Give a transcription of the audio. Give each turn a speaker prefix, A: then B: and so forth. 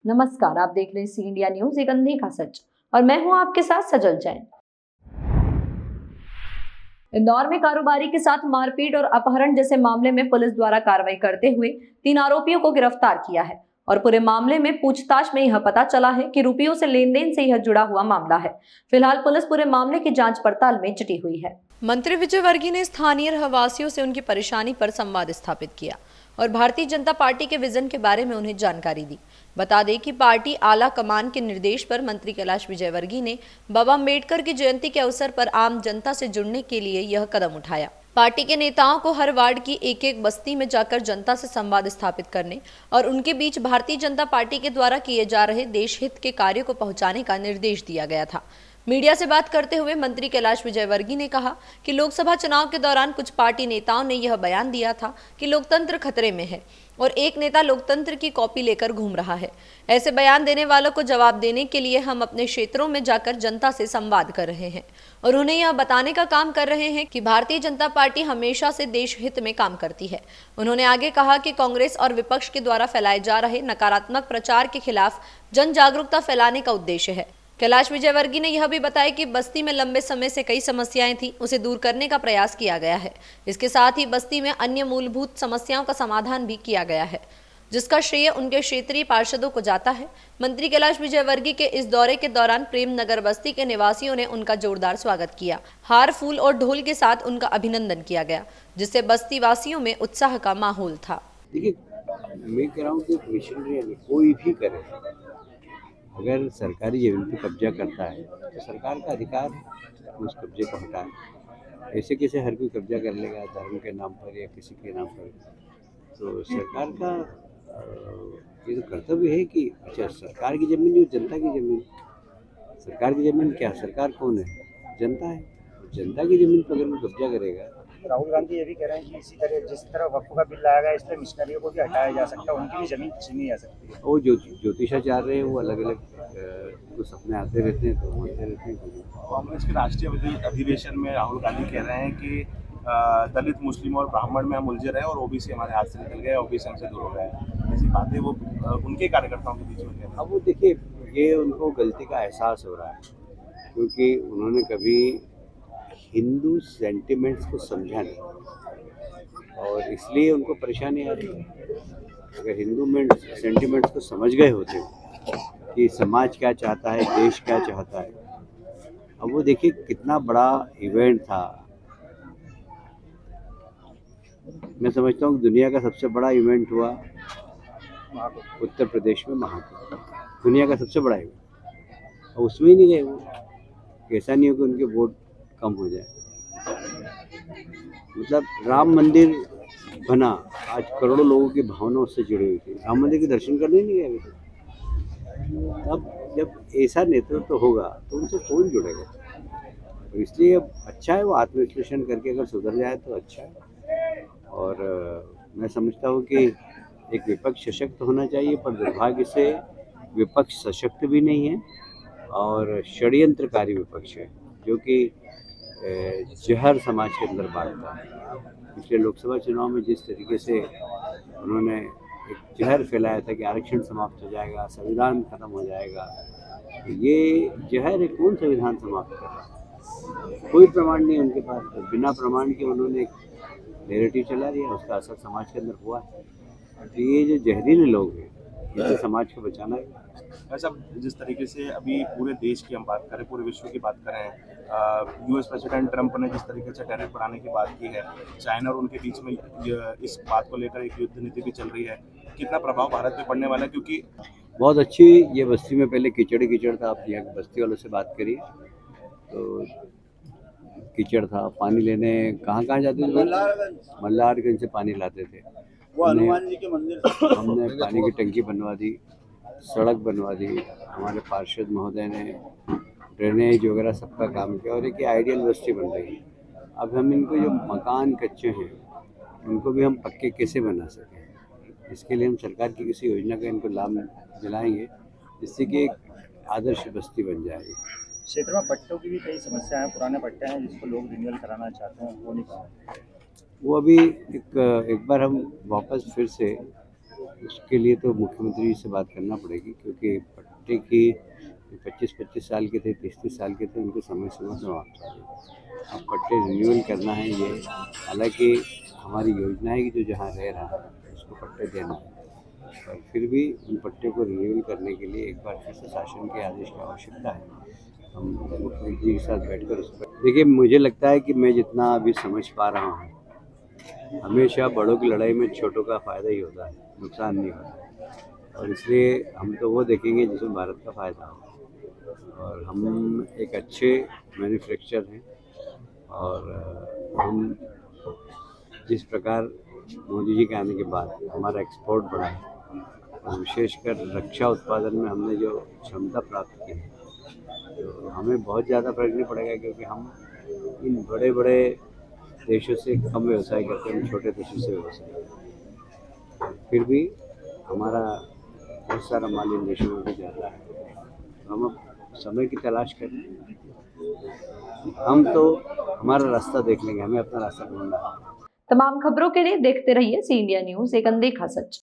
A: नमस्कार, आप देख रहे हैं सी इंडिया न्यूज, एक अंधे का सच, और मैं हूं आपके साथ सजल जैन। इंदौर में कारोबारी के साथ मारपीट और अपहरण जैसे मामले में पुलिस द्वारा कार्रवाई करते हुए 3 आरोपियों को गिरफ्तार किया है और पूरे मामले में पूछताछ में यह पता चला है कि रुपयों से लेन देन से यह जुड़ा हुआ मामला है। फिलहाल पुलिस पूरे मामले की जांच पड़ताल में जुटी हुई है। मंत्री विजय वर्गीय ने स्थानीय रहवासियों से उनकी परेशानी पर संवाद स्थापित किया और भारतीय जनता पार्टी के विजन के बारे में उन्हें जानकारी दी। बता दें कि पार्टी आला कमान के निर्देश पर मंत्री कैलाश विजयवर्गीय ने बाबा अम्बेडकर की जयंती के अवसर पर आम जनता से जुड़ने के लिए यह कदम उठाया। पार्टी के नेताओं को हर वार्ड की एक एक बस्ती में जाकर जनता से संवाद स्थापित करने और उनके बीच भारतीय जनता पार्टी के द्वारा किए जा रहे देश हित के कार्यों को पहुंचाने का निर्देश दिया गया था। मीडिया से बात करते हुए मंत्री कैलाश विजयवर्गीय ने कहा कि लोकसभा चुनाव के दौरान कुछ पार्टी नेताओं ने यह बयान दिया था कि लोकतंत्र खतरे में है और एक नेता लोकतंत्र की कॉपी लेकर घूम रहा है। ऐसे बयान देने वालों को जवाब देने के लिए हम अपने क्षेत्रों में जाकर जनता से संवाद कर रहे हैं और उन्हें यह बताने का काम कर रहे हैं कि भारतीय जनता पार्टी हमेशा से देश हित में काम करती है। उन्होंने आगे कहा कि कांग्रेस और विपक्ष के द्वारा फैलाए जा रहे नकारात्मक प्रचार के खिलाफ जन जागरूकता फैलाने का उद्देश्य है। कैलाश विजयवर्गीय ने यह भी बताया कि बस्ती में लंबे समय से कई समस्याएं थी, उसे दूर करने का प्रयास किया गया है। इसके साथ ही बस्ती में अन्य मूलभूत समस्याओं का समाधान भी किया गया है, जिसका श्रेय उनके क्षेत्रीय पार्षदों को जाता है। मंत्री कैलाश विजयवर्गीय के इस दौरे के दौरान प्रेम नगर बस्ती के निवासियों ने उनका जोरदार स्वागत किया। हार, फूल और ढोल के साथ उनका अभिनंदन किया गया, जिससे बस्ती वासियों में उत्साह का माहौल था।
B: देखिए, मैं कह रहा हूँ कि मिशनरी कोई भी करे, अगर सरकारी जमीन पर कब्जा करता है तो सरकार का अधिकार है उस कब्जे को हटाए। ऐसे कैसे हर कोई कब्जा कर लेगा धर्म के नाम पर या किसी के नाम पर। तो सरकार का ये तो कर्तव्य है कि अच्छा, सरकार की ज़मीन नहीं, जनता की ज़मीन। सरकार की ज़मीन क्या, सरकार कौन है? जनता है। जनता की ज़मीन पर अगर वो कब्जा करेगा।
C: राहुल गांधी ये भी कह रहे हैं कि इसी तरह जिस तरह वक्फ का बिल लाया गया, इस पर मिशनरियों को भी हटाया जा सकता है, उनकी भी जमीन छीनी जा सकती है।
B: वो ज्योतिषाचार्य हैं, वो अलग अलग कुछ सपने आते रहते हैं तो बोलते रहते हैं।
D: कांग्रेस के राष्ट्रीय अधिवेशन में राहुल गांधी कह रहे हैं कि दलित, मुस्लिम और ब्राह्मण में हम उलझे रहे और ओबीसी हमारे हाथ से निकल गए, ओबीसी हमसे दूर हो गए। ऐसी बातें वो उनके कार्यकर्ताओं के बीच में कह रहे हैं।
B: अब वो देखिए, ये उनको गलती का एहसास हो रहा है क्योंकि उन्होंने कभी हिंदू सेंटिमेंट्स को समझा नहीं और इसलिए उनको परेशानी आ रही है। अगर हिंदू में सेंटिमेंट्स को समझ गए होते कि समाज क्या चाहता है, देश क्या चाहता है। अब वो देखिए कितना बड़ा इवेंट था। मैं समझता हूँ कि दुनिया का सबसे बड़ा इवेंट हुआ उत्तर प्रदेश में महाकुंभ, दुनिया का सबसे बड़ा इवेंट, और उसमें ही नहीं गए वो। ऐसा नहीं हो कि उनके वोट कम हो जाए। मतलब राम मंदिर बना, आज करोड़ों लोगों की भावना उससे जुड़ी हुई थी, राम मंदिर के दर्शन करने नहीं गए थे। अब जब ऐसा नेतृत्व होगा तो उनसे कौन जुड़ेगा। तो इसलिए अब अच्छा है वो आत्मविश्लेषण करके अगर सुधर जाए तो अच्छा है। और मैं समझता हूँ कि एक विपक्ष सशक्त होना चाहिए, पर दुर्भाग्य से विपक्ष सशक्त भी नहीं है और षड्यंत्रकारी विपक्ष है जो कि जहर समाज के अंदर बांटता है। पिछले लोकसभा चुनाव में जिस तरीके से उन्होंने एक जहर फैलाया था कि आरक्षण समाप्त हो जाएगा, संविधान खत्म हो जाएगा, तो ये जहर है। कौन संविधान समाप्त कर रहा है? कोई प्रमाण नहीं उनके पास। तो बिना प्रमाण के उन्होंने एक नैरेटिव चला दिया, उसका असर समाज के अंदर हुआ है। तो ये जो जहरीले लोग हैं, इसे समाज को बचाना है।
D: ऐसा जिस तरीके से अभी पूरे देश की हम बात करें, पूरे विश्व की बात करें, यूएस प्रेसिडेंट ट्रंप ने जिस तरीके से टैरिफ बढ़ाने की बात की है, चाइना और उनके बीच में इस बात को लेकर एक युद्ध नीति भी चल रही है, कितना प्रभाव भारत पे पड़ने वाला है? क्योंकि
B: बहुत अच्छी ये बस्ती में पहले कीचड़ था। आप यहाँ बस्ती वालों से बात करिए तो कीचड़ था। पानी लेने कहाँ जाते थे? मल्हारगंज से पानी लाते थे।
C: हनुमान जी के मंदिर
B: हमने पानी की टंकी बनवा दी, सड़क बनवा दी। हमारे पार्षद महोदय ने ड्रेनेज वगैरह सबका काम किया और एक आइडियल बस्ती बन रही है। अब हम इनको जो मकान कच्चे हैं उनको भी हम पक्के कैसे बना सकें, इसके लिए हम सरकार की किसी योजना का इनको लाभ दिलाएंगे जिससे कि एक आदर्श बस्ती बन जाएगी।
C: क्षेत्र में पट्टों की भी कई समस्या है, पुराने पट्टे हैं जिसको लोग रिन्यूअल कराना चाहते हैं, वो नहीं पा रहे।
B: वो अभी एक बार हम वापस फिर से उसके लिए तो मुख्यमंत्री जी से बात करना पड़ेगी, क्योंकि पट्टे की 25-25 साल के थे, 30-30 साल के थे, उनको समय समय समाप्त हो गए। अब पट्टे रिन्यूअल करना है, ये हालांकि हमारी योजना है कि जो जहाँ रह रहा है उसको पट्टे देना है, और फिर भी उन पट्टे को रिन्यूअल करने के लिए एक बार फिर से शासन के आदेश की आवश्यकता है। हम मुख्यमंत्री जी के साथ बैठकर उस पर देखिए, मुझे लगता है कि मैं जितना अभी समझ पा रहा हूँ, हमेशा बड़ों की लड़ाई में छोटों का फ़ायदा ही होता है, नुकसान नहीं होता, और इसलिए हम तो वो देखेंगे जिसमें भारत का फ़ायदा हो। और हम एक अच्छे मैन्युफैक्चरर हैं, और हम जिस प्रकार मोदी जी के आने के बाद हमारा एक्सपोर्ट बढ़ा है, और विशेषकर रक्षा उत्पादन में हमने जो क्षमता प्राप्त की है, तो हमें बहुत ज़्यादा फर्क नहीं पड़ेगा, क्योंकि हम इन बड़े बड़े देशों से कम व्यवसाय करते हैं, हम छोटे देशों से व्यवसाय करते हैं। फिर भी हमारा बहुत सारा माल इन देशों में भी जाता है, तो हम अब समय की तलाश करें। हम तो हमारा रास्ता देख लेंगे, हमें अपना रास्ता ढूंढना है।
A: तमाम खबरों के लिए देखते रहिए सी इंडिया न्यूज, एक अनदेखा सच।